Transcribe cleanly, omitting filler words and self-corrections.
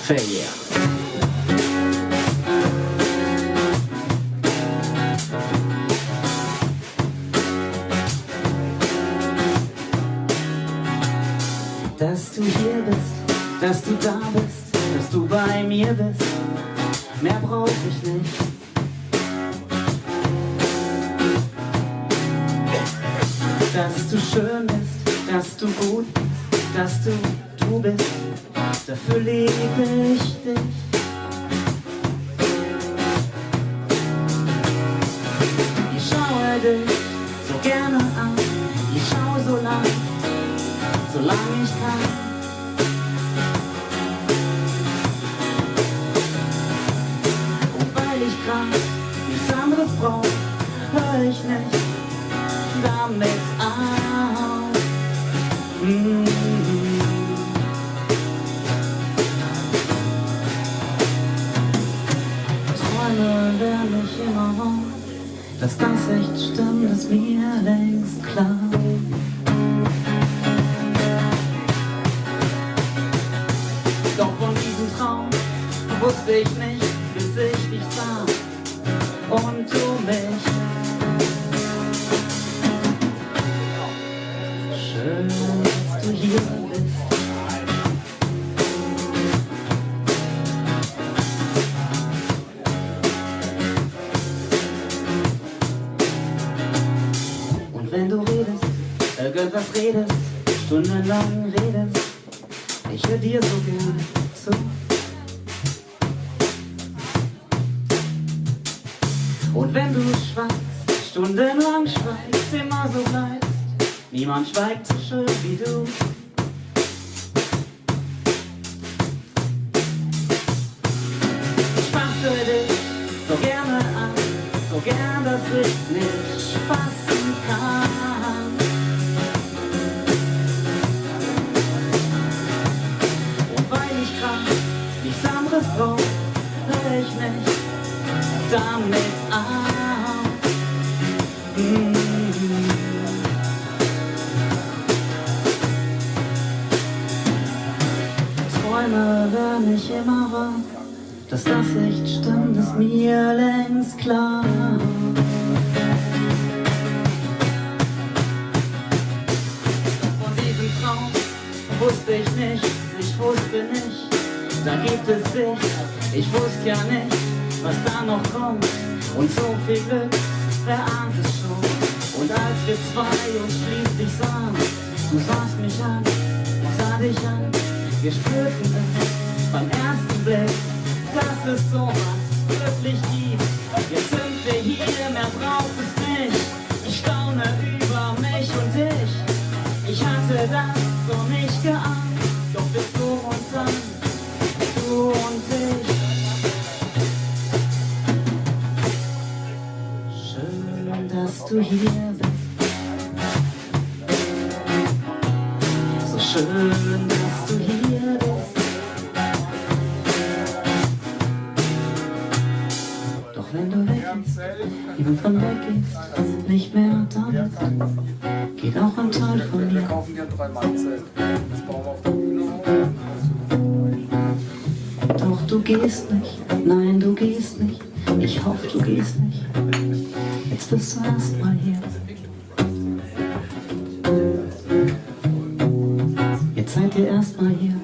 Failure. Dass du hier bist, dass du da bist, dass du bei mir bist, mehr brauch ich nicht. Dass du schön bist, dass du gut bist, dass du bist, dafür liebe ich dich. Ich schaue dich so gerne an, ich schaue so lang, solange ich kann. Und weil ich grad nichts anderes brauch, hör ich nicht damit auf. Träume werden mich immer wahr, dass das echt stimmt, ist mir längst klar. Doch von diesem Traum wusste ich nicht, bis ich dich sah und du mich. Schön, dass du hier bist. Und wenn du redest, irgendwas redest, stundenlang redest, ich hör dir so gerne zu. Und wenn du schweigst, stundenlang schweigst, immer so bleibst, niemand schweigt so schön wie du. Ich fasse dich so gerne an, so gern, dass ich nicht fassen kann. Und weil ich grad nichts anderes brauch, hör ich nicht damit auf. Träume werden nicht immer wahr, dass das echt stimmt, ist mir längst klar. Von diesem Traum wusste ich nicht, ich wusste nicht, da gibt es dich. Ich wusste ja nicht, was da noch kommt, und so viel Glück, wer ahnt es schon. Und als wir zwei uns schließlich sahen, du sahst mich an, ich sah dich an, wir spürten es beim ersten Blick, dass es sowas wirklich gibt. Jetzt sind wir hier, mehr braucht es nicht. Ich staune über mich und dich. Ich hatte das so nicht geahnt, doch wir zogen uns an, du und ich. Schön, dass du hier bist. So schön, dass du hier bist. Doch wenn du weg bist, irgendwann weggehst, nicht mehr da bist, geht auch ein Teil von mir. Wir kaufen dir ein 3-Mann-Zelt. Das bauen wir auf der Bühne. Doch du gehst nicht, nein, du gehst nicht. Ich hoffe, du gehst nicht. Jetzt bist du erstmal hier. Jetzt seid ihr erstmal hier.